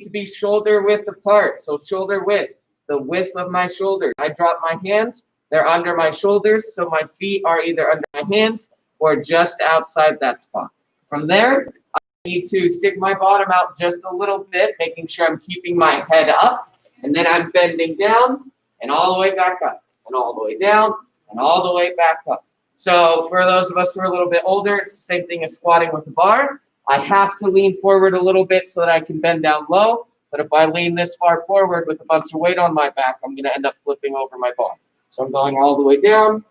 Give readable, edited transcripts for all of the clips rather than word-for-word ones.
to be shoulder width apart. So shoulder width, the width of my shoulder. I drop my hands, they're under my shoulders, so my feet are either under my hands or just outside that spot. From there, I need to stick my bottom out just a little bit, making sure I'm keeping my head up, and then I'm bending down and all the way back up, and all the way down and all the way back up. So for those of us who are a little bit older, it's the same thing as squatting with a bar. I have to lean forward a little bit so that I can bend down low. But if I lean this far forward with a bunch of weight on my back, I'm going to end up flipping over my bar. So I'm going all the way down,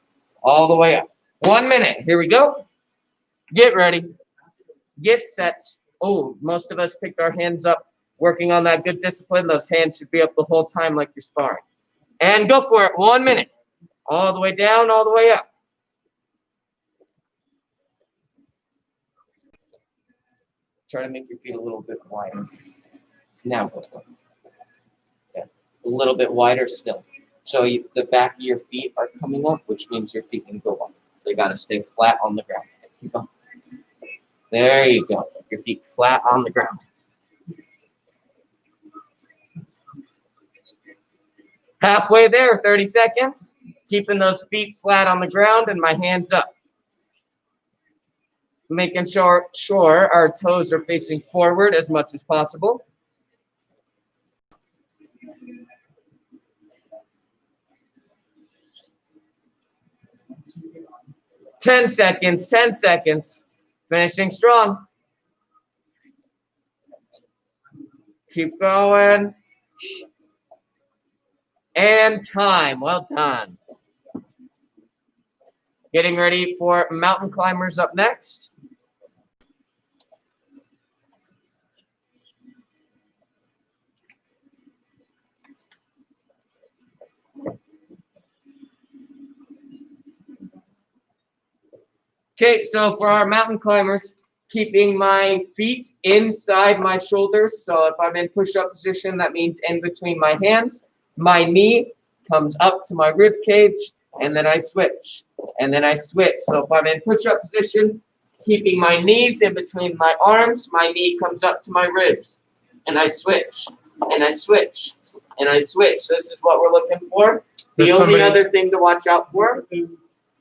all the way up. 1 minute. Here we go. Get ready. Get set. Oh, most of us picked our hands up, working on that good discipline. Those hands should be up the whole time like you're sparring. And go for it. 1 minute. All the way down, all the way up. Try to make your feet a little bit wider. Now go for it. Yeah. A little bit wider still. So the back of your feet are coming up, which means your feet can go up. They got to stay flat on the ground. Keep going. There you go. Your feet flat on the ground. Halfway there, 30 seconds. Keeping those feet flat on the ground and my hands up. Making sure our toes are facing forward as much as possible. Ten seconds. Finishing strong. Keep going. And time. Well done. Getting ready for mountain climbers up next. Okay, so for our mountain climbers, keeping my feet inside my shoulders. So if I'm in push-up position, that means in between my hands. My knee comes up to my rib cage, and then I switch. And then I switch. So if I'm in push-up position, keeping my knees in between my arms, my knee comes up to my ribs. And I switch. And I switch. And I switch. So this is what we're looking for. The only other thing to watch out for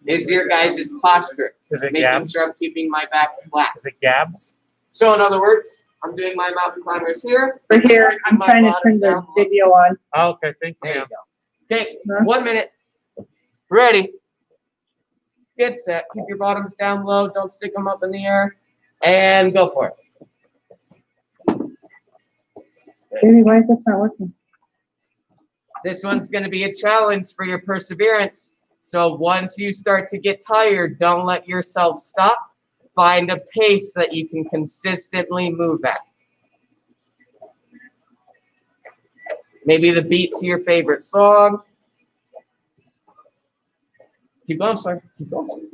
is your guys' posture. Is it making gabs? sure I'm keeping my back flat. Is it gabs? So in other words, I'm doing my mountain climbers here. We're here. I'm trying to turn the video on. Oh, okay, thank There you. you go. Okay, 1 minute. Ready. Get set. Keep your bottoms down low. Don't stick them up in the air. And go for it. Baby, why is this not working? This one's going to be a challenge for your perseverance. So once you start to get tired, don't let yourself stop. Find a pace that you can consistently move at. Maybe the beat to your favorite song. Keep going, sir. Keep going.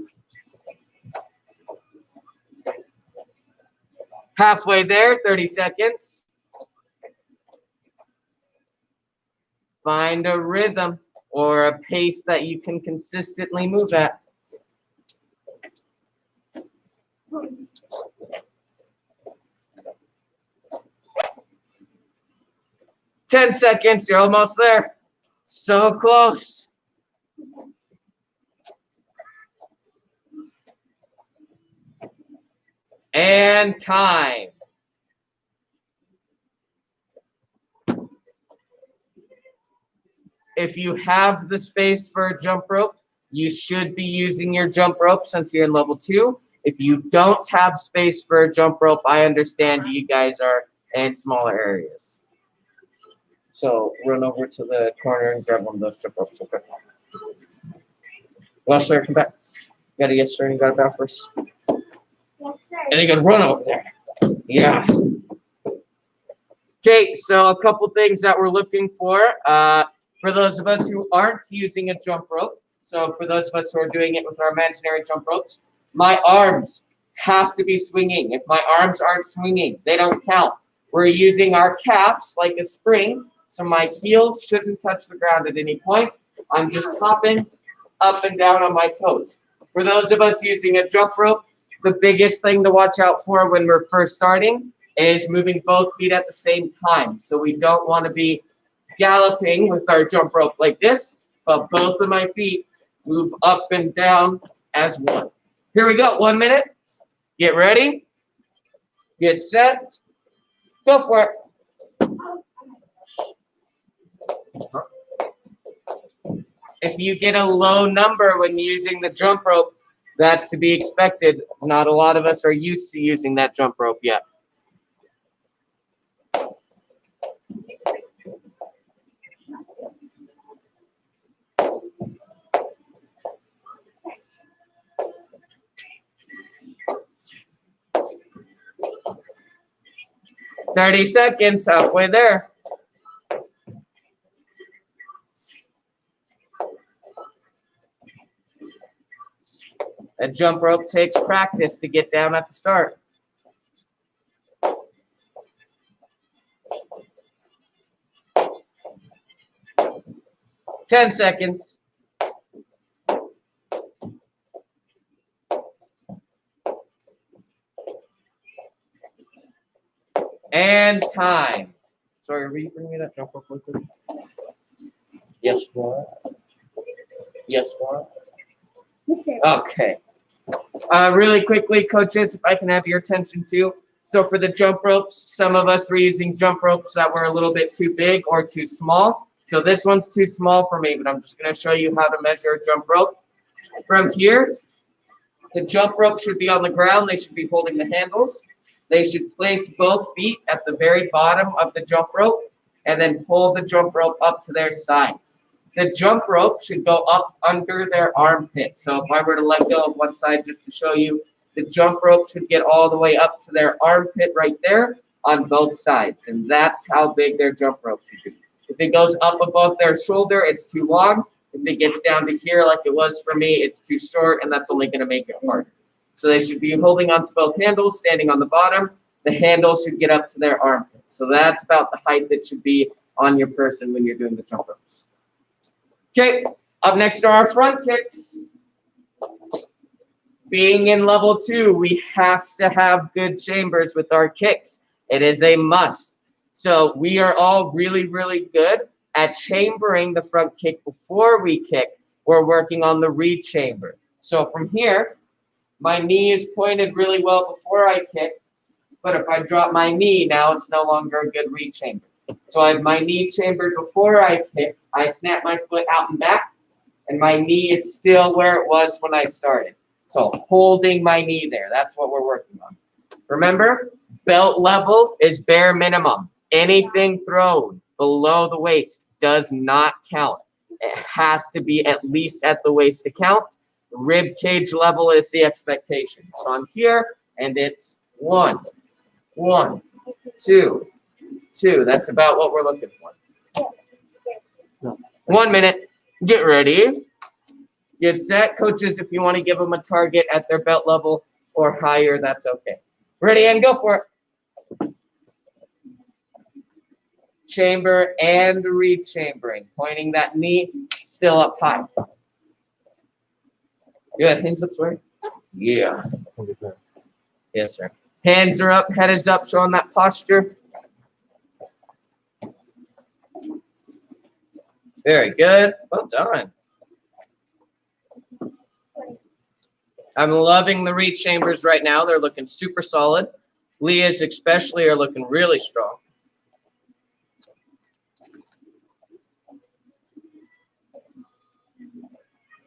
Halfway there, 30 seconds. Find a rhythm or a pace that you can consistently move at. Ten seconds, you're almost there. So close. And time. If you have the space for a jump rope, you should be using your jump rope since you're in level 2. If you don't have space for a jump rope, I understand you guys are in smaller areas. So run over to the corner and grab one of those jump ropes. Okay. Well, sir, come back. You got a yes, sir, and you got to bow first. Yes, sir. And you got to run over there. Yeah. Okay, so a couple things that we're looking for. For those of us who aren't using a jump rope, so for those of us who are doing it with our imaginary jump ropes, my arms have to be swinging. If my arms aren't swinging, they don't count. We're using our calves like a spring, so my heels shouldn't touch the ground at any point. I'm just hopping up and down on my toes. For those of us using a jump rope, the biggest thing to watch out for when we're first starting is moving both feet at the same time. So we don't want to be galloping with our jump rope like this, but both of my feet move up and down as one. Here we go. 1 minute. Get ready. Get set. Go for it. If you get a low number when using the jump rope, that's to be expected. Not a lot of us are used to using that jump rope yet. "30 seconds, halfway there." A jump rope takes practice to get down at the start. "10 seconds. And time. Sorry, will you bring me that jump rope quickly? Yes, what? Yes, what? Yes, sir. Okay. Really quickly, coaches, if I can have your attention too. So for the jump ropes, some of us were using jump ropes that were a little bit too big or too small. So this one's too small for me, but I'm just going to show you how to measure a jump rope. From here, the jump rope should be on the ground. They should be holding the handles. They should place both feet at the very bottom of the jump rope and then pull the jump rope up to their sides. The jump rope should go up under their armpit. So if I were to let go of one side just to show you, the jump rope should get all the way up to their armpit right there on both sides. And that's how big their jump rope should be. If it goes up above their shoulder, it's too long. If it gets down to here like it was for me, it's too short, and that's only going to make it harder. So they should be holding onto both handles, standing on the bottom. The handle should get up to their armpit. So that's about the height that should be on your person when you're doing the jump ropes. Okay, up next are our front kicks. Being in level 2, we have to have good chambers with our kicks. It is a must. So we are all really, really good at chambering the front kick before we kick. We're working on the re-chamber. So from here, my knee is pointed really well before I kick, but if I drop my knee, now it's no longer a good re-chamber. So I have my knee chambered before I kick. I snap my foot out and back, and my knee is still where it was when I started. So holding my knee there, that's what we're working on. Remember, belt level is bare minimum. Anything thrown below the waist does not count. It has to be at least at the waist to count. Rib cage level is the expectation. So I'm here, and it's 1, 1, 2, 2. That's about what we're looking for. 1 minute. Get ready. Get set. Coaches, if you want to give them a target at their belt level or higher, that's okay. Ready and go for it. Chamber and re-chambering. Pointing that knee still up high. Good. Hands up, sorry. Yeah. Yes, sir. Hands are up, head is up, showing that posture. Very good. Well done. I'm loving the reach chambers right now. They're looking super solid. Leah's especially are looking really strong.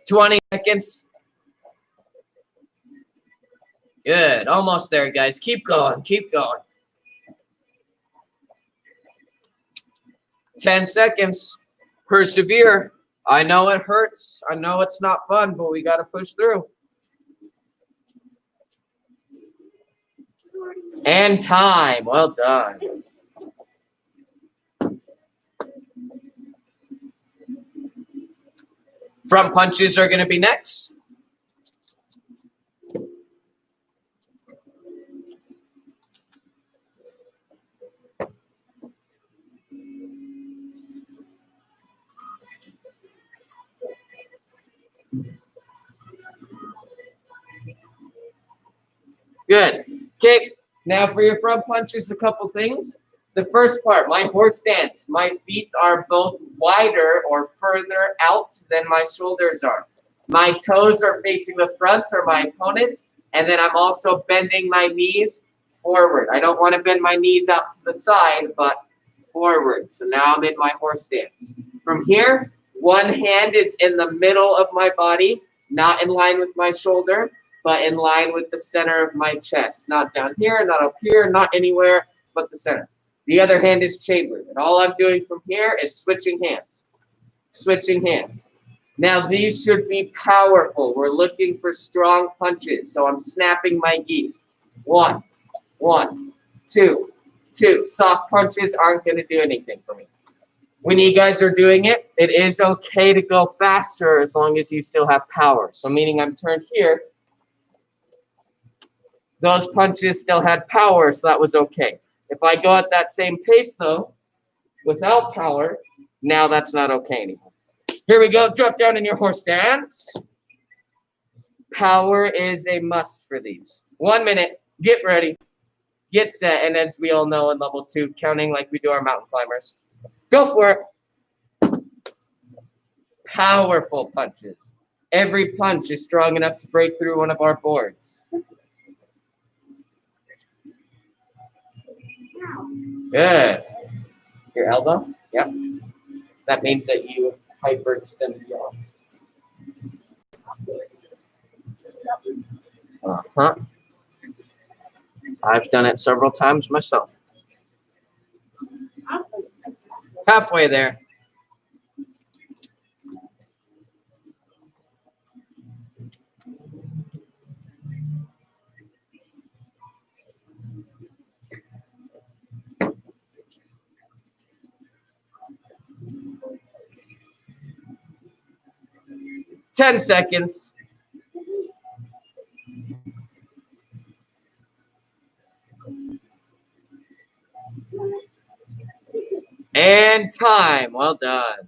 "20 seconds. Good. Almost there, guys. Keep going. Keep going. 10 seconds. Persevere. I know it hurts. I know it's not fun, but we got to push through. And time. Well done. Front punches are going to be next. Good. Okay, Now for your front punches, a couple things. The first part, my horse stance. My feet are both wider or further out than my shoulders are. My toes are facing the front or my opponent, and then I'm also bending my knees forward. I don't want to bend my knees out to the side, but forward. So now I'm in my horse stance. From here, one hand is in the middle of my body, not in line with my shoulder, but in line with the center of my chest. Not down here, not up here, not anywhere but the center. The other hand is chambered. And all I'm doing from here is switching hands. Switching hands. Now these should be powerful. We're looking for strong punches. So I'm snapping my gi. 1, 1, 2, 2. Soft punches aren't going to do anything for me. When you guys are doing it, it is okay to go faster as long as you still have power. So meaning I'm turned here. Those punches still had power, so that was okay. If I go at that same pace, though, without power, now that's not okay anymore. Here we go. Drop down in your horse stance. Power is a must for these. 1 minute. Get ready. Get set. And as we all know in level 2, counting like we do our mountain climbers. Go for it. Powerful punches. Every punch is strong enough to break through one of our boards. Good. Your elbow? Yep. That means that you hyperextended your arm. Uh-huh. I've done it several times myself. Halfway there. Ten seconds. And time. Well done.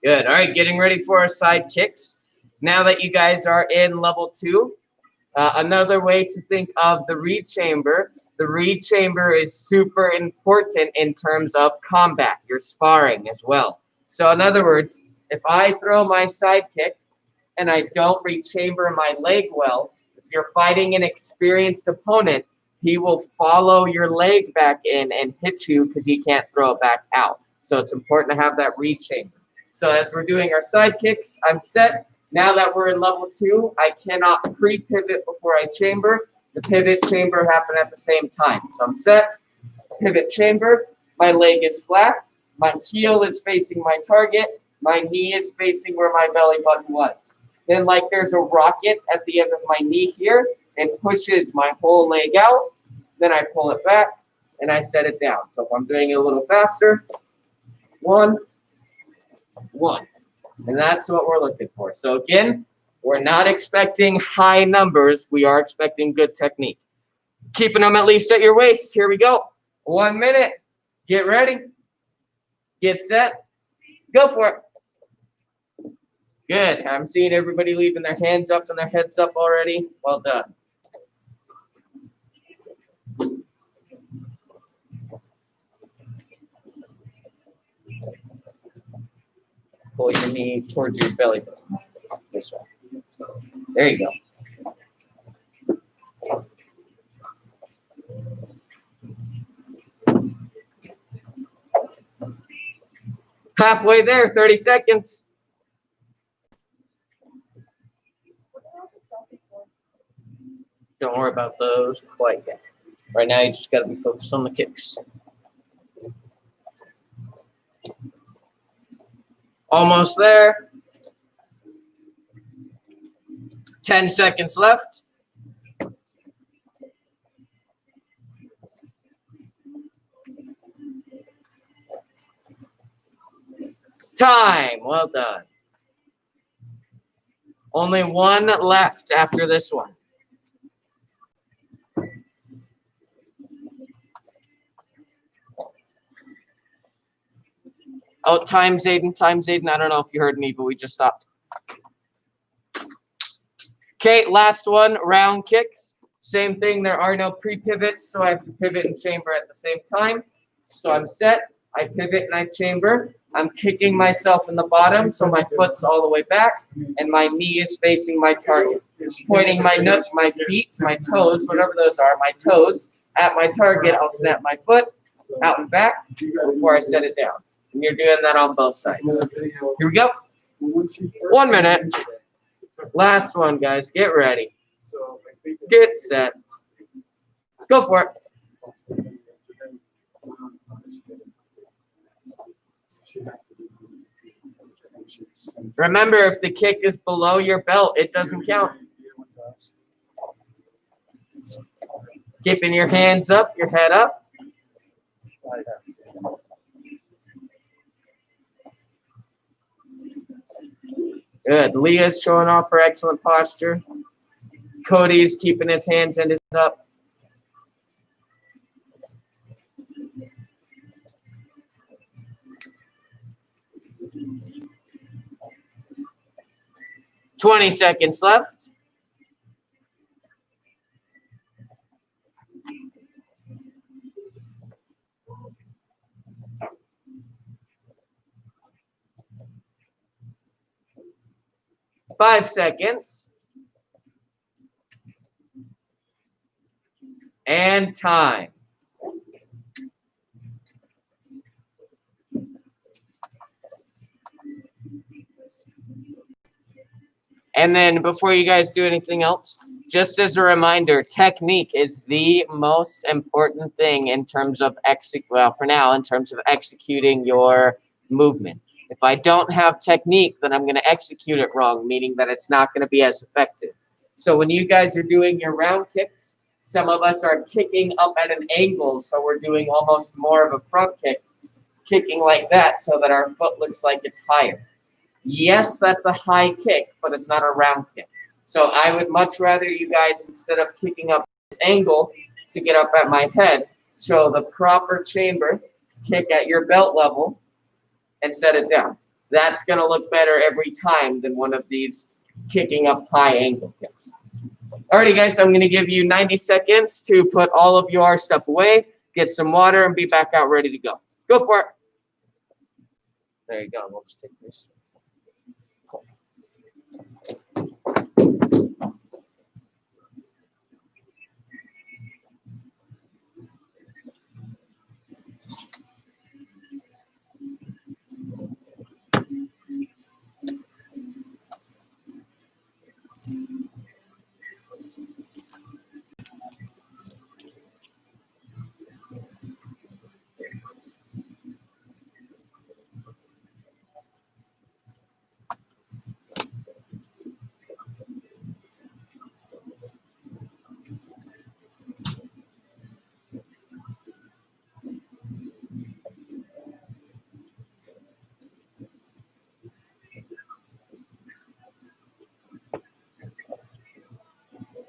Good. All right, getting ready for our side kicks. Now that you guys are in level 2, another way to think of the reed chamber. The reed chamber is super important in terms of combat, your sparring as well. So in other words, if I throw my side kick and I don't rechamber my leg well, if you're fighting an experienced opponent, he will follow your leg back in and hit you because he can't throw it back out. So it's important to have that reed chamber. So as we're doing our side kicks, I'm set. Now that we're in level 2, I cannot pre-pivot before I chamber. The pivot chamber happen at the same time. So I'm set, pivot chamber, my leg is flat, my heel is facing my target, my knee is facing where my belly button was. Then like there's a rocket at the end of my knee here, it pushes my whole leg out, then I pull it back and I set it down. So if I'm doing it a little faster, 1, 1. And that's what we're looking for. So again, we're not expecting high numbers. We are expecting good technique. Keeping them at least at your waist. Here we go. 1 minute. Get ready. Get set. Go for it. Good. I'm seeing everybody leaving their hands up and their heads up already. Well done. Pull your knee towards your belly button. This way. There you go. Halfway there, 30 seconds. Don't worry about those quite yet. Right now, you just got to be focused on the kicks. Almost there. 10 seconds left. Time. Well done. Only one left after this one. Oh, time Zayden. I don't know if you heard me, but we just stopped. Okay, last one, round kicks. Same thing, there are no pre-pivots, so I have to pivot and chamber at the same time. So I'm set, I pivot and I chamber. I'm kicking myself in the bottom, so my foot's all the way back, and my knee is facing my target. Pointing my my feet, my toes, whatever those are, my toes, at my target, I'll snap my foot out and back before I set it down. And you're doing that on both sides. Here we go. 1 minute. Last one, guys. Get ready. Get set. Go for it. Remember, if the kick is below your belt, it doesn't count. Keeping your hands up, your head up. Good. Leah's showing off her excellent posture. Cody's keeping his hands and his head up. "20 seconds left. "5 seconds. And time. And then before you guys do anything else, just as a reminder, technique is the most important thing in terms of for now, in terms of executing your movement. If I don't have technique, then I'm going to execute it wrong, meaning that it's not going to be as effective. So when you guys are doing your round kicks, some of us are kicking up at an angle, so we're doing almost more of a front kick, kicking like that so that our foot looks like it's higher. Yes, that's a high kick, but it's not a round kick. So I would much rather you guys, instead of kicking up this angle to get up at my head, show the proper chamber, kick at your belt level, and set it down. That's going to look better every time than one of these kicking up high angle kicks. Alrighty, guys, I'm going to give you 90 seconds to put all of your stuff away, get some water, and be back out ready to go. Go for it. There you go. We'll just take this.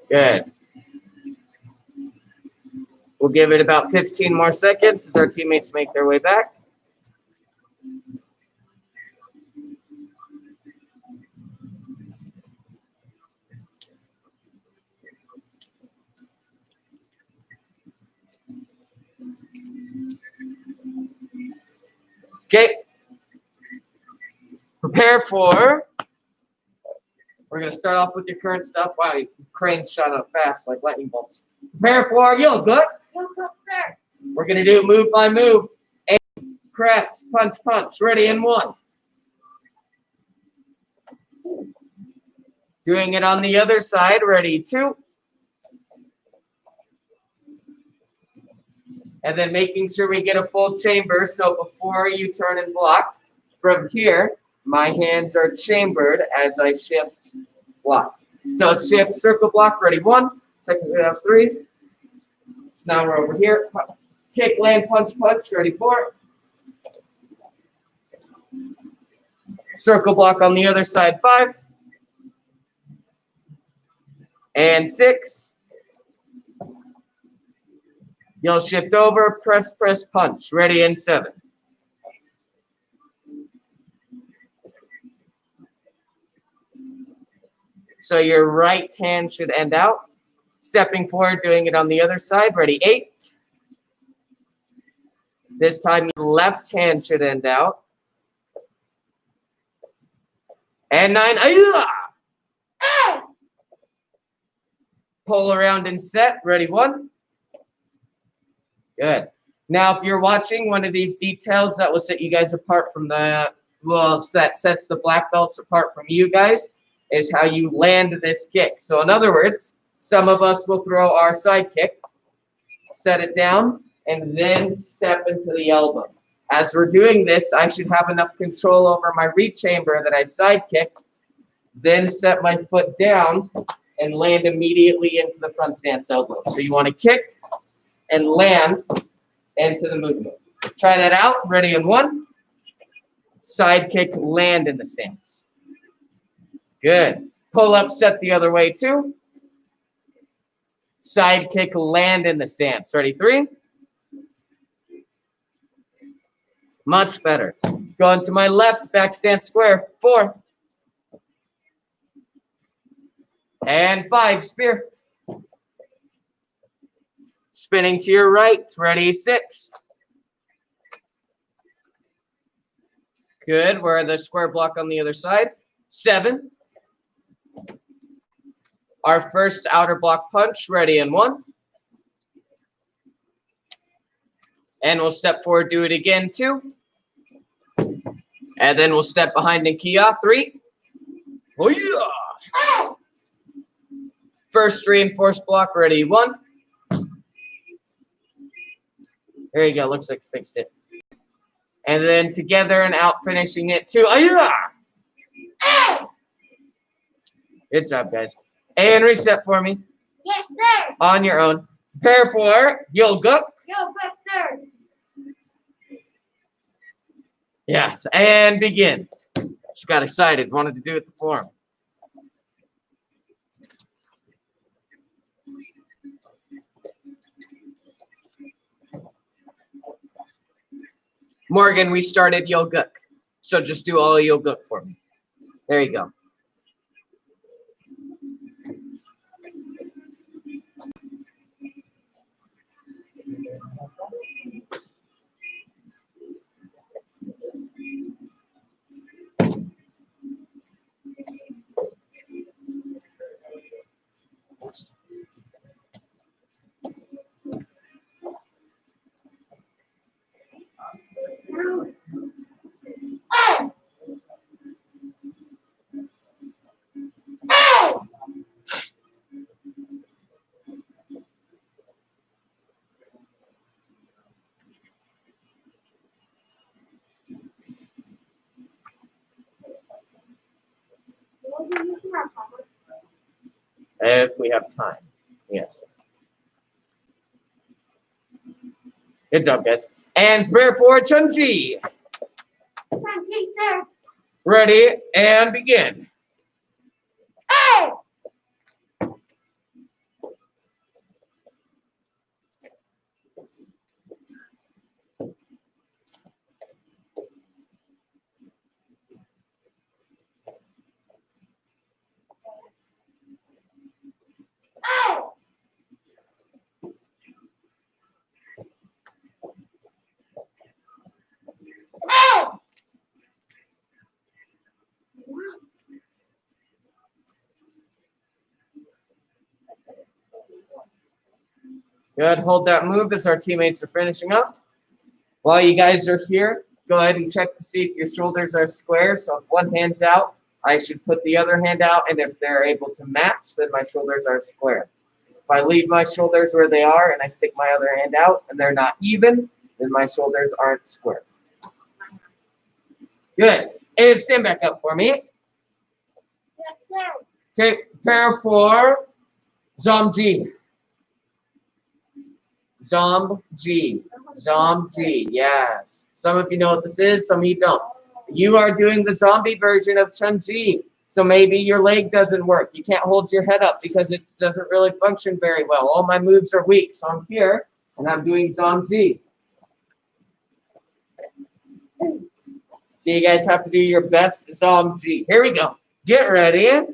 Good. We'll give it about 15 more seconds as our teammates make their way back. Okay. Prepare for. We're going to start off with your current stuff. Wow, your cranes shot up fast like lightning bolts. Prepare for yo good. Yo good, sir. We're going to do it move by move. Aim, press, punch, punch. Ready in 1. Doing it on the other side. Ready 2. And then making sure we get a full chamber. So before you turn and block, from here, my hands are chambered as I shift block. So shift, circle, block, ready 1. Technically that's 3. Now we're over here. Kick, land, punch, punch, ready 4. Circle block on the other side, 5. And 6. You'll shift over, press, press, punch. Ready in 7. So your right hand should end out. Stepping forward, doing it on the other side. Ready, 8. This time, your left hand should end out. And 9. Pull around and set. Ready, 1. Good. Now, if you're watching, one of these details that will set you guys apart from that sets the black belts apart from you guys is how you land this kick. So in other words, some of us will throw our side kick, set it down, and then step into the elbow. As we're doing this, I should have enough control over my reach chamber that I side kick, then set my foot down and land immediately into the front stance elbow. So you want to kick and land into the movement. Try that out. Ready in 1. Side kick, land in the stance. Good. Pull up, set the other way 2. Side kick, land in the stance. Ready, 3. Much better. Going to my left, back stance square. 4. And 5, spear. Spinning to your right. Ready, 6. Good. We're the square block on the other side. 7. Our first outer block punch. Ready in 1. And we'll step forward, do it again, 2. And then we'll step behind and key off, 3. Oh, yeah. First reinforced block, ready, 1. There you go, looks like you fixed it. And then together and out, finishing it, 2. Oh, yeah. Good job, guys. And reset for me. Yes, sir. On your own. Prepare for yoga. Yoga, sir. Yes, and begin. She got excited, wanted to do it before. Morgan, we started yoga. So just do all yoga for me. There you go. If we have time. Yes. Good job, guys. And prepare for Chunji. Chunji, sir. Ready and begin. Hey! Good. Hold that move as our teammates are finishing up. While you guys are here, go ahead and check to see if your shoulders are square. So if one hand's out, I should put the other hand out. And if they're able to match, then my shoulders are square. If I leave my shoulders where they are and I stick my other hand out and they're not even, then my shoulders aren't square. Good. And stand back up for me. Yes, sir. Okay, prepare for Zomji. Zomji. Zomji, yes. Some of you know what this is, some of you don't. You are doing the zombie version of Chun-Ji. So maybe your leg doesn't work. You can't hold your head up because it doesn't really function very well. All my moves are weak. So I'm here and I'm doing Zomji. So you guys have to do your best Zomji. Here we go. Get ready.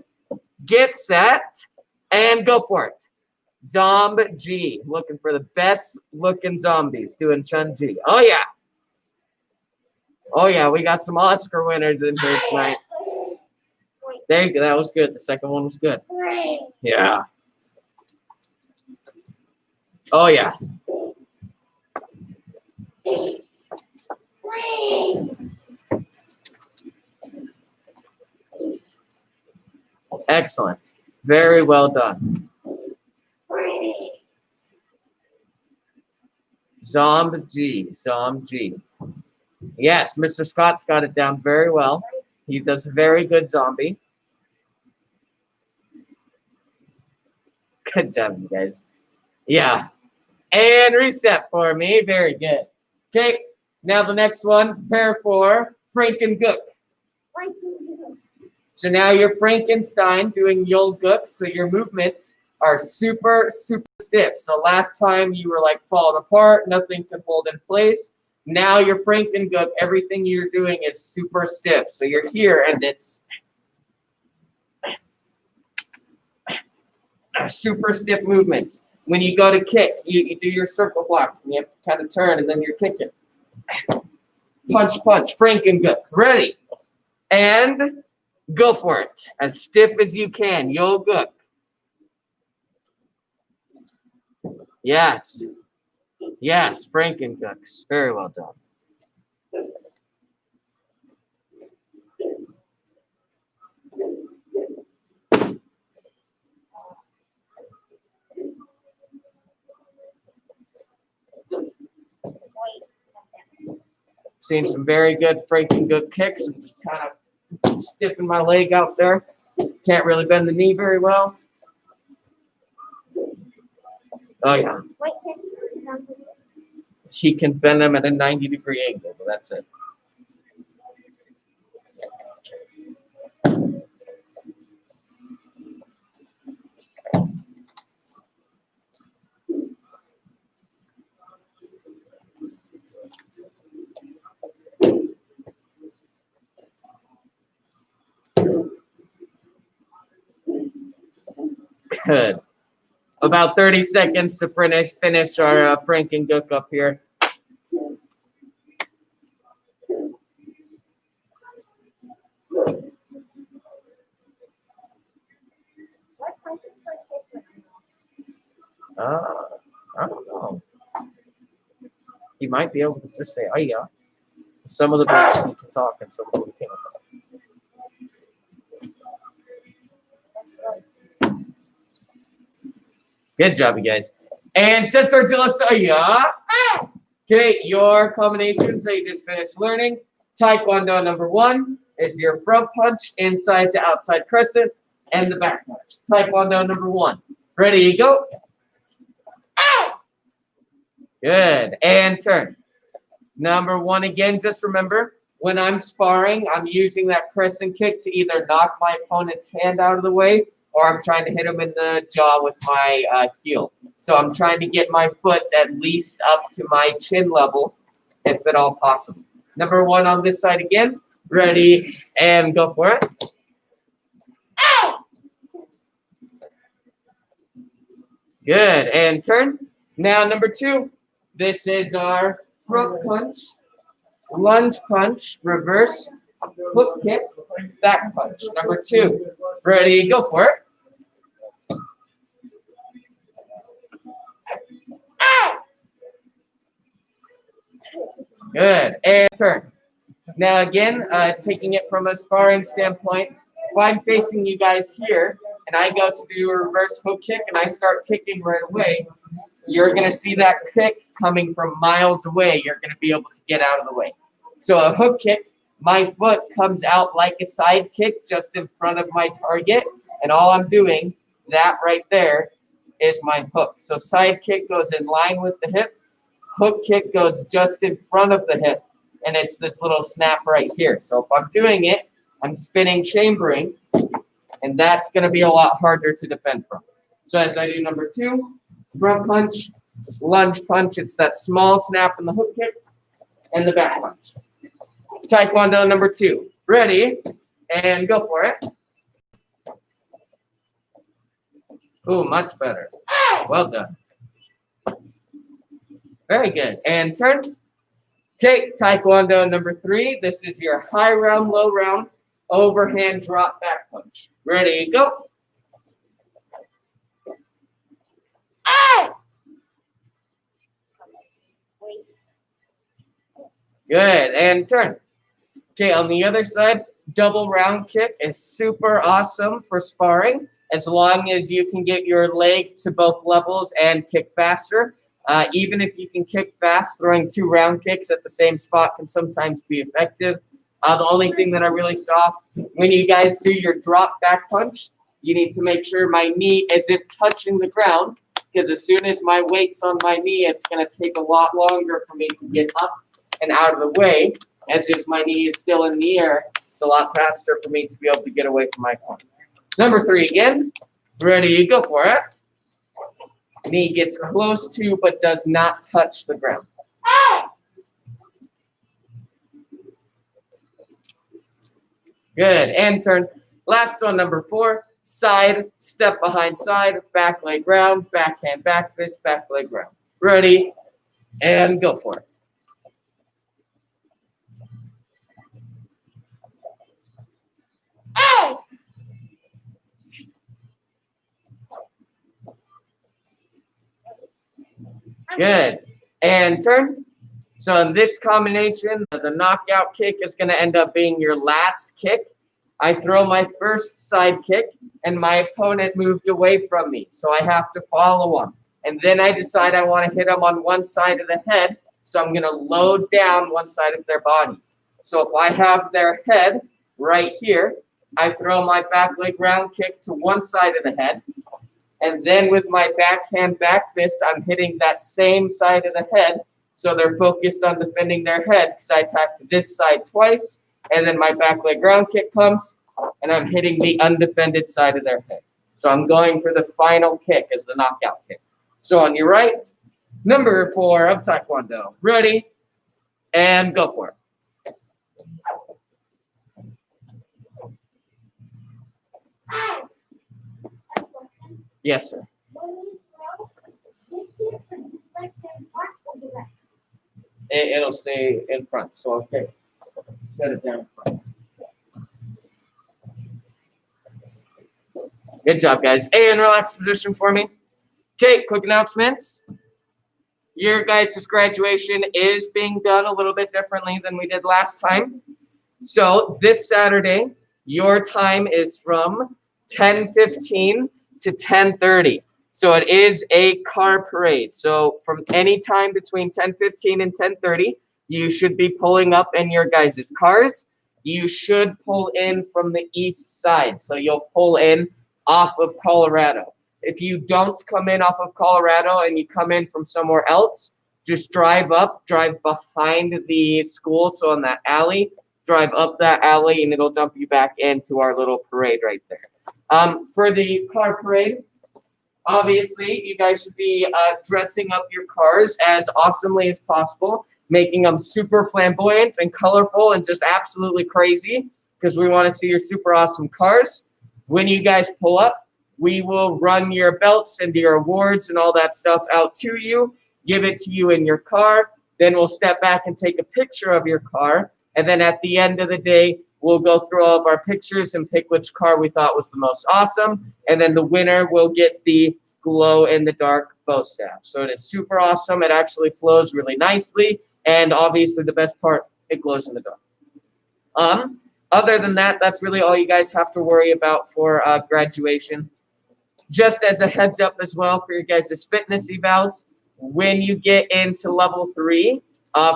get set, and go for it. Zombie. Looking for the best looking zombies doing Chun-Ji. Oh, yeah. Oh, yeah. We got some Oscar winners in here tonight. There you go. That was good. The second one was good. Yeah. Oh, yeah. Excellent. Very well done. Zombie. Yes, Mr. Scott's got it down very well. He does a very good zombie. Good job, you guys. Yeah. And reset for me. Very good. Okay, now the next one, prepare for Frankengook. So now you're Frankenstein doing Yolgook, so your movements are super, super stiff. So last time you were like falling apart, nothing could hold in place. Now you're Frankengook, everything you're doing is super stiff. So you're here and it's super stiff movements. When you go to kick, you do your circle block. And you have to kind of turn and then you're kicking. Punch, Frankengook. Ready. And go for it. As stiff as you can. Yolgook. Yes. Yes, Frankengooks. Very well done. Seeing some very good Frankengook kicks. I'm just kind of stiffing my leg out there. Can't really bend the knee very well. Oh, yeah. She can bend them at a 90-degree angle, but that's it. Good. About 30 seconds to finish our Frankengook up here. I don't know. He might be able to just say, "Oh yeah." Some of the books he can talk, and some of them can't. Good job, you guys. And set towards your left side. Yeah. Okay, your combinations that you just finished learning. Taekwondo number 1 is your front punch, inside to outside crescent, and the back punch. Taekwondo number 1. Ready, go. Good. And turn. Number 1 again, just remember, when I'm sparring, I'm using that crescent kick to either knock my opponent's hand out of the way or I'm trying to hit him in the jaw with my heel. So I'm trying to get my foot at least up to my chin level, if at all possible. Number 1 on this side again. Ready, and go for it. Good, and turn. Now number 2. This is our front punch, lunge punch, reverse, hook kick, back punch. Number 2. Ready, go for it. Good, and turn. Now again, taking it from a sparring standpoint, if I'm facing you guys here, and I go to do a reverse hook kick, and I start kicking right away, you're going to see that kick coming from miles away. You're going to be able to get out of the way. So a hook kick, my foot comes out like a side kick just in front of my target, and all I'm doing, that right there, is my hook. So side kick goes in line with the hip. Hook kick goes just in front of the hip, and it's this little snap right here. So if I'm doing it, I'm spinning chambering, and that's going to be a lot harder to defend from. So as I do number 2, front punch, lunge punch, it's that small snap in the hook kick, and the back punch. Taekwondo number 2. Ready, and go for it. Ooh, much better. Hey! Well done. Very good. And turn. Okay, Taekwondo number 3. This is your high round, low round, overhand drop back punch. Ready, go. Hey! Good. And turn. Okay, on the other side, double round kick is super awesome for sparring as long as you can get your leg to both levels and kick faster. Even if you can kick fast, throwing 2 round kicks at the same spot can sometimes be effective. The only thing that I really saw, when you guys do your drop back punch, you need to make sure my knee isn't touching the ground, because as soon as my weight's on my knee, it's going to take a lot longer for me to get up and out of the way. As if my knee is still in the air, it's a lot faster for me to be able to get away from my opponent. Number 3 again. Ready, go for it. Knee gets close to but does not touch the ground. Hey! Good, and turn. Last one, number 4. Side, step behind side, back leg round, backhand, back fist, back leg round. Ready, and go for it. Hey! Good. And turn. So in this combination, the knockout kick is going to end up being your last kick. I throw my first side kick, and my opponent moved away from me, so I have to follow him. And then I decide I want to hit him on one side of the head, so I'm going to load down one side of their body. So if I have their head right here, I throw my back leg round kick to one side of the head, and then with my backhand back fist, I'm hitting that same side of the head, so they're focused on defending their head. So I attack this side twice, and then my back leg round kick comes, and I'm hitting the undefended side of their head. So I'm going for the final kick as the knockout kick. So on your right, number 4 of Taekwondo. Ready, and go for it. Hey! Yes, sir. When you throw, this here for this section, what will do that? It'll stay in front. So, okay. Set it down in front. Good job, guys. And relax position for me. Okay, quick announcements. Your guys' graduation is being done a little bit differently than we did last time. So this Saturday, your time is from 10:15 to 10:30. So it is a car parade. So from any time between 10:15 and 10:30, you should be pulling up in your guys' cars. You should pull in from the east side. So you'll pull in off of Colorado. If you don't come in off of Colorado and you come in from somewhere else, just drive behind the school. So in that alley, drive up that alley and it'll dump you back into our little parade right there. For the car parade, obviously, you guys should be dressing up your cars as awesomely as possible, making them super flamboyant and colorful and just absolutely crazy because we want to see your super awesome cars. When you guys pull up, we will run your belts and your awards and all that stuff out to you, give it to you in your car. Then we'll step back and take a picture of your car. And then at the end of the day, we'll go through all of our pictures and pick which car we thought was the most awesome. And then the winner will get the glow-in-the-dark bow staff. So it is super awesome. It actually flows really nicely. And obviously the best part, it glows in the dark. Other than that, that's really all you guys have to worry about for graduation. Just as a heads up as well for your guys' fitness evals, when you get into level 3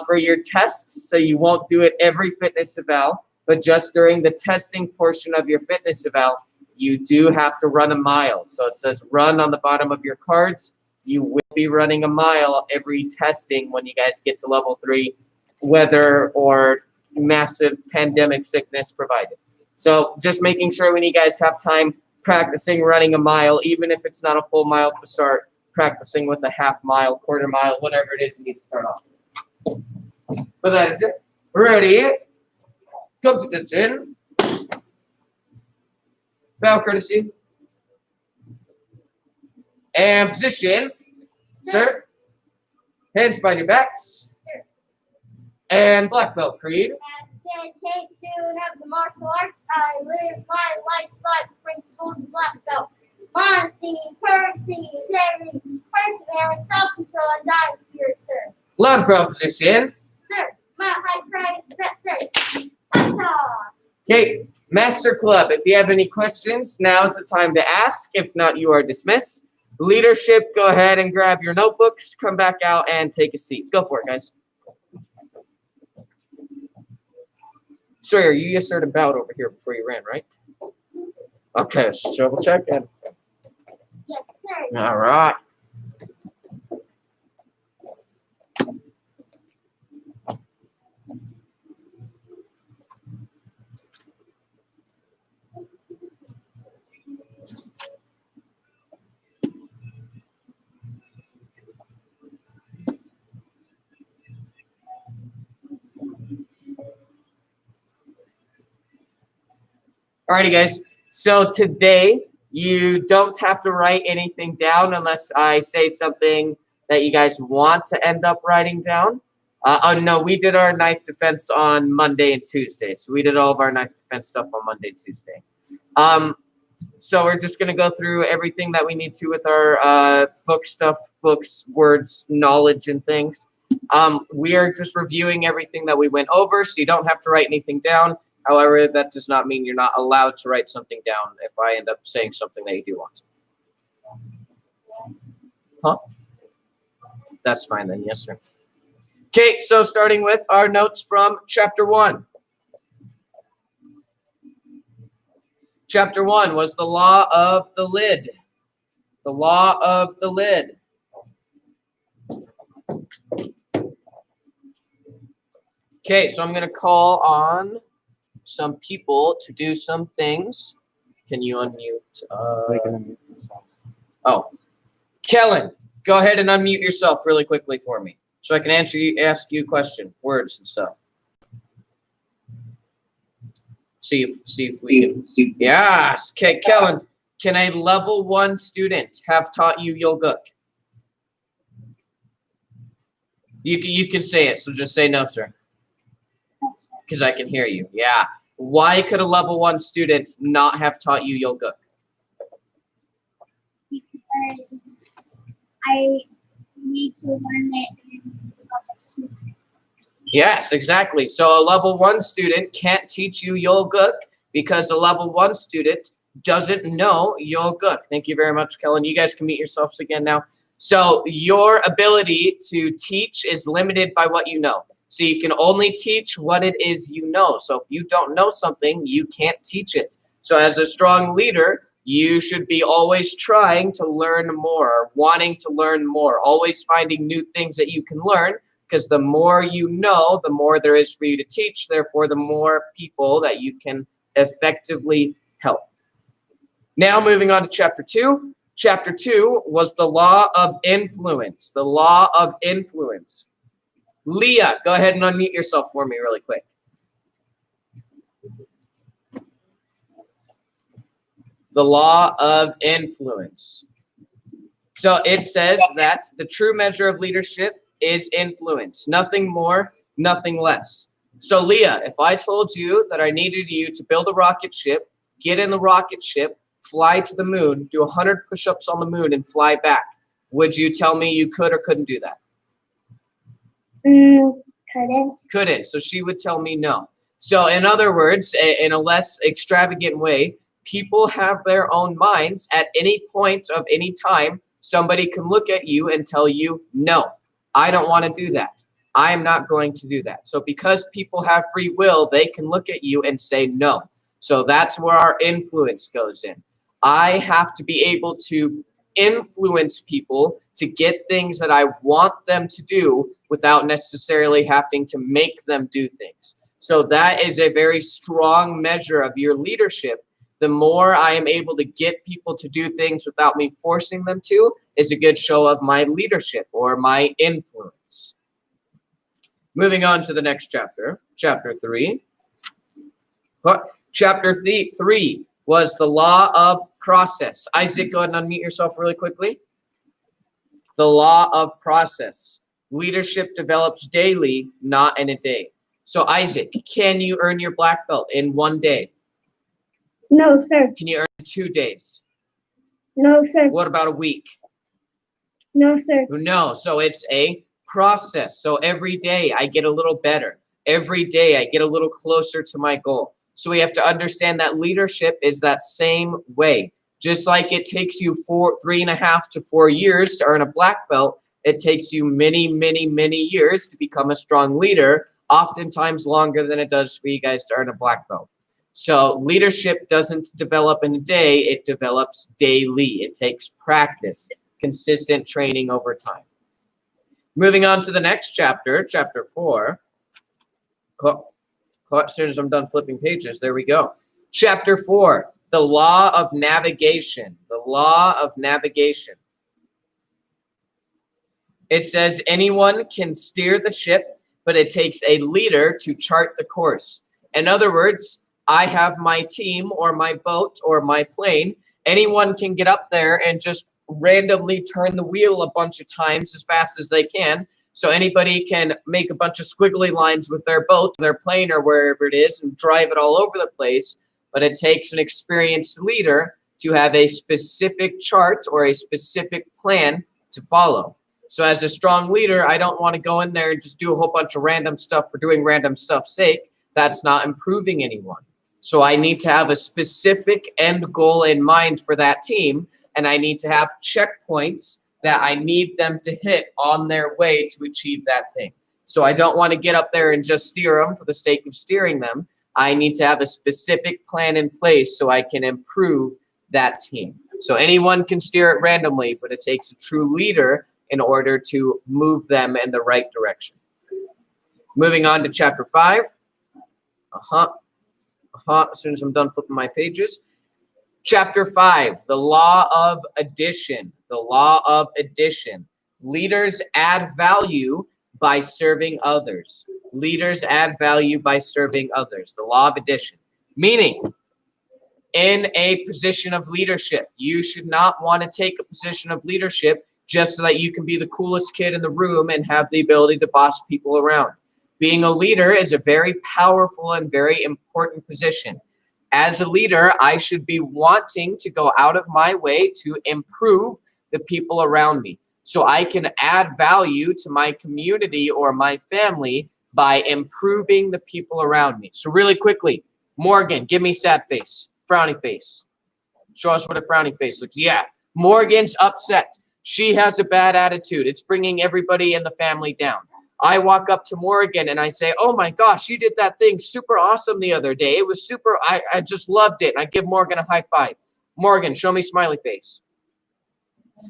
for your tests, so you won't do it every fitness eval, but just during the testing portion of your fitness eval, you do have to run a mile. So it says run on the bottom of your cards. You will be running a mile every testing when you guys get to level 3, weather or massive pandemic sickness provided. So just making sure when you guys have time practicing running a mile, even if it's not a full mile to start, practicing with a half mile, quarter mile, whatever it is you need to start off with. But that is it. Ready? Come to attention. Bow courtesy. And position. Sir. Hands behind your backs. Sir. And black belt, Creed. As a dedicated student of the martial arts, I live my life by the principles of black belt. Honesty, courtesy, integrity, perseverance, self-control, and dying spirit, sir. Long belt position. Sir, my high pride is the best, sir. Huzzah! Okay, Master Club, if you have any questions, now's the time to ask. If not, you are dismissed. Leadership, go ahead and grab your notebooks, come back out, and take a seat. Go for it, guys. Sawyer, you just heard a bout over here before you ran, right? Okay, let's double check in. Yes, sir. All right. Alrighty, guys. So today you don't have to write anything down unless I say something that you guys want to end up writing down. Oh no, we did our knife defense on Monday and Tuesday. So we did all of our knife defense stuff on Monday and Tuesday. So we're just gonna go through everything that we need to with our book stuff, books, words, knowledge, and things. We are just reviewing everything that we went over, so you don't have to write anything down. However, that does not mean you're not allowed to write something down if I end up saying something that you do want to. Huh? That's fine then, yes, sir. Okay, so starting with our notes from Chapter 1. Chapter 1 was the law of the lid. The law of the lid. Okay, so I'm going to call on some people to do some things. Can you unmute? Oh, Kellen, go ahead and unmute yourself really quickly for me, so I can ask you a question, words and stuff. See if we can. Yes. Okay, Kellen, can a level 1 student have taught you Yoguk? You can say it, so just say no, sir. Because I can hear you. Yeah. Why could a level 1 student not have taught you Yoguk? Because I need to learn it in level 2. Yes, exactly. So a level 1 student can't teach you Yoguk because a level 1 student doesn't know Yoguk. Thank you very much, Kellen. You guys can meet yourselves again now. So your ability to teach is limited by what you know. So you can only teach what it is you know. So if you don't know something, you can't teach it. So as a strong leader, you should be always trying to learn more, wanting to learn more, always finding new things that you can learn, because the more you know, the more there is for you to teach. Therefore, the more people that you can effectively help. Now moving on to Chapter 2. Chapter 2 was the law of influence. The law of influence. Leah, go ahead and unmute yourself for me really quick. The law of influence. So it says that the true measure of leadership is influence. Nothing more, nothing less. So Leah, if I told you that I needed you to build a rocket ship, get in the rocket ship, fly to the moon, do 100 push-ups on the moon, and fly back, would you tell me you could or couldn't do that? Couldn't. So she would tell me no. So in other words, in a less extravagant way, people have their own minds. At any point of any time, somebody can look at you and tell you, no, I don't want to do that. I'm not going to do that. So because people have free will, they can look at you and say no. So that's where our influence goes in. I have to be able to influence people to get things that I want them to do without necessarily having to make them do things. So that is a very strong measure of your leadership. The more I am able to get people to do things without me forcing them to is a good show of my leadership or my influence. Moving on to the next chapter, Chapter 3. Chapter 3 was the law of process. Isaac, go ahead and unmute yourself really quickly. The law of process. Leadership develops daily, not in a day. So Isaac, can you earn your black belt in 1 day? No, sir. Can you earn it in 2 days? No, sir. What about a week? No, sir. No, so it's a process. So every day I get a little better. Every day I get a little closer to my goal. So we have to understand that leadership is that same way. Just like it takes you 3.5 to 4 years to earn a black belt, it takes you many, many, many years to become a strong leader, oftentimes longer than it does for you guys to earn a black belt. So leadership doesn't develop in a day, it develops daily. It takes practice, consistent training over time. Moving on to the next chapter, chapter 4. As soon as I'm done flipping pages, there we go. Chapter 4, the law of navigation. The law of navigation. It says anyone can steer the ship, but it takes a leader to chart the course. In other words, I have my team or my boat or my plane. Anyone can get up there and just randomly turn the wheel a bunch of times as fast as they can. So anybody can make a bunch of squiggly lines with their boat, their plane, or wherever it is and drive it all over the place. But it takes an experienced leader to have a specific chart or a specific plan to follow. So as a strong leader, I don't want to go in there and just do a whole bunch of random stuff for doing random stuff's sake. That's not improving anyone. So I need to have a specific end goal in mind for that team, and I need to have checkpoints that I need them to hit on their way to achieve that thing. So I don't want to get up there and just steer them for the sake of steering them. I need to have a specific plan in place so I can improve that team. So anyone can steer it randomly, but it takes a true leader in order to move them in the right direction. Moving on to chapter 5. As soon as I'm done flipping my pages. Chapter 5, the law of addition. The law of addition. Leaders add value by serving others. Leaders add value by serving others. The law of addition. Meaning, in a position of leadership, you should not want to take a position of leadership just so that you can be the coolest kid in the room and have the ability to boss people around. Being a leader is a very powerful and very important position. As a leader, I should be wanting to go out of my way to improve the people around me so I can add value to my community or my family by improving the people around me. So really quickly, Morgan, give me sad face, frowny face. Show us what a frowny face looks. Yeah, Morgan's upset. She has a bad attitude. It's bringing everybody in the family down. I walk up to Morgan and I say, oh my gosh, you did that thing super awesome the other day. It was super, I just loved it. And I give Morgan a high five. Morgan, show me smiley face.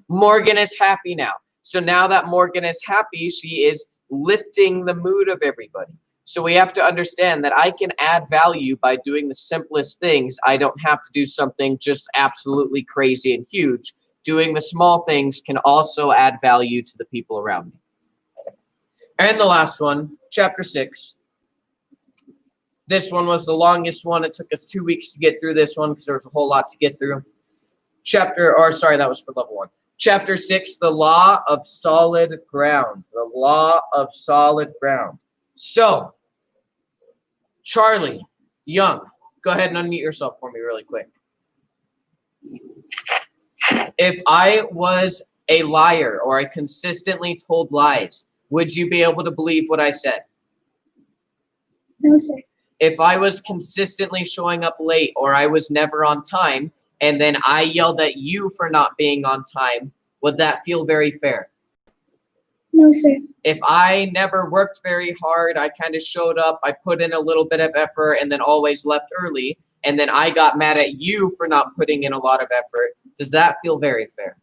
Morgan is happy now. So now that Morgan is happy, she is lifting the mood of everybody. So we have to understand that I can add value by doing the simplest things. I don't have to do something just absolutely crazy and huge. Doing the small things can also add value to the people around me. And the last one, chapter 6. This one was the longest one. It took us 2 weeks to get through this one because there was a whole lot to get through. That was for level 1. Chapter 6, the law of solid ground. The law of solid ground. So, Charlie, Young, go ahead and unmute yourself for me really quick. If I was a liar or I consistently told lies, would you be able to believe what I said? No, sir. If I was consistently showing up late or I was never on time, and then I yelled at you for not being on time, would that feel very fair? No, sir. If I never worked very hard, I kind of showed up, I put in a little bit of effort and then always left early, and then I got mad at you for not putting in a lot of effort, does that feel very fair?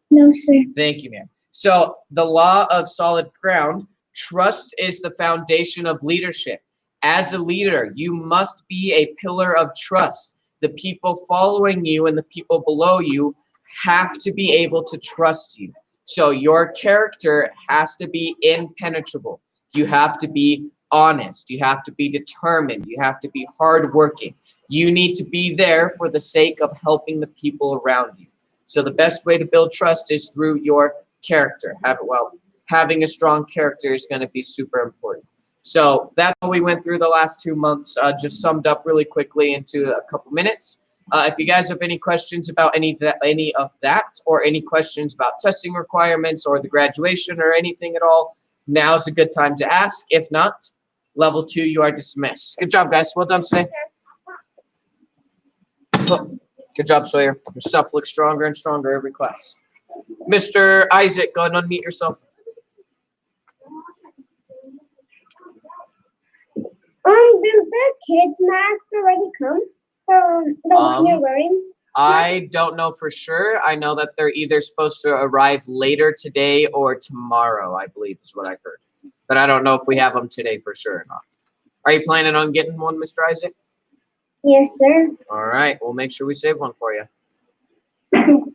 No, sir. Thank you, ma'am. So the law of solid ground, trust is the foundation of leadership. As a leader, you must be a pillar of trust. The people following you and the people below you have to be able to trust you. So your character has to be impenetrable. You have to be honest. You have to be determined. You have to be hardworking. You need to be there for the sake of helping the people around you. So the best way to build trust is through your character. Having a strong character is going to be super important. So that's what we went through the last 2 months, just summed up really quickly into a couple minutes. If you guys have any questions about any of that, or any questions about testing requirements or the graduation or anything at all, now's a good time to ask. If not, level 2, you are dismissed. Good job, guys. Well done today. Good job, Sawyer. Your stuff looks stronger and stronger every class. Mr. Isaac, go ahead and unmute yourself. Did the kids mask already come? The one you're wearing? I don't know for sure. I know that they're either supposed to arrive later today or tomorrow, I believe is what I heard. But I don't know if we have them today for sure or not. Are you planning on getting one, Mr. Isaac? Yes, sir. All right. We'll make sure we save one for you. Two.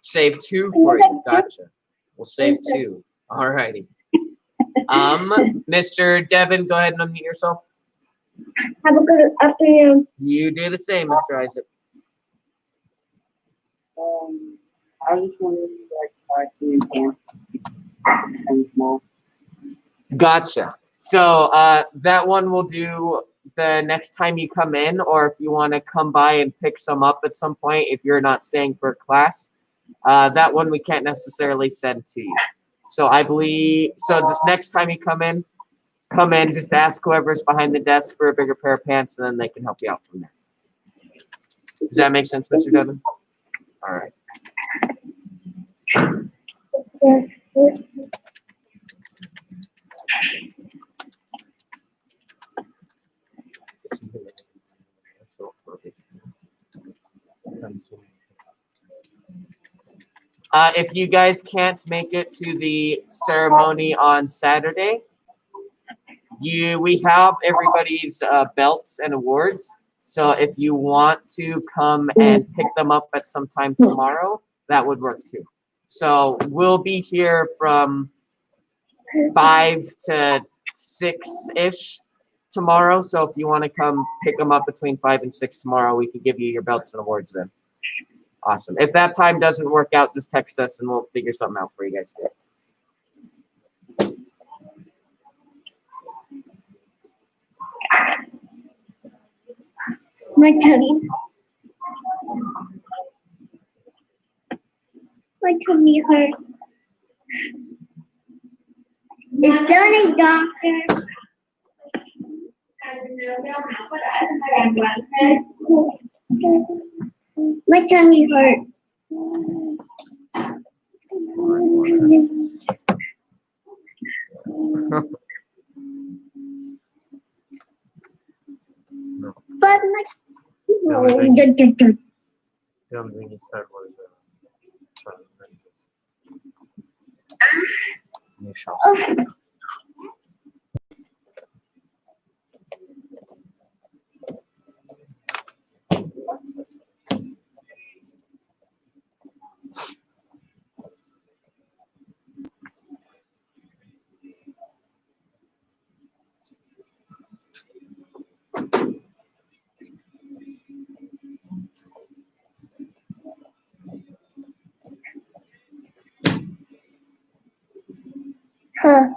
Save 2 for you. Gotcha. We'll save 2. All righty. Mr. Devin, go ahead and unmute yourself. Have a good afternoon. You do the same, Mr. Isaac. I was just wondering, like, in camp and small. Gotcha. So that one we'll do the next time you come in, or if you want to come by and pick some up at some point if you're not staying for class. That one we can't necessarily send to you. So I believe, so just next time you come in, just ask whoever's behind the desk for a bigger pair of pants, and then they can help you out from there. Does that make sense, Mr. Devin? All right. If you guys can't make it to the ceremony on Saturday, we have everybody's belts and awards. So if you want to come and pick them up at some time tomorrow, that would work too. So we'll be here from 5 to 6-ish tomorrow. So if you want to come pick them up between 5 and 6 tomorrow, we could give you your belts and awards then. Awesome. If that time doesn't work out, just text us and we'll figure something out for you guys too. My tummy. My tummy hurts. Is there a doctor? My tummy hurts. But my The only thing you said was new shop. Huh.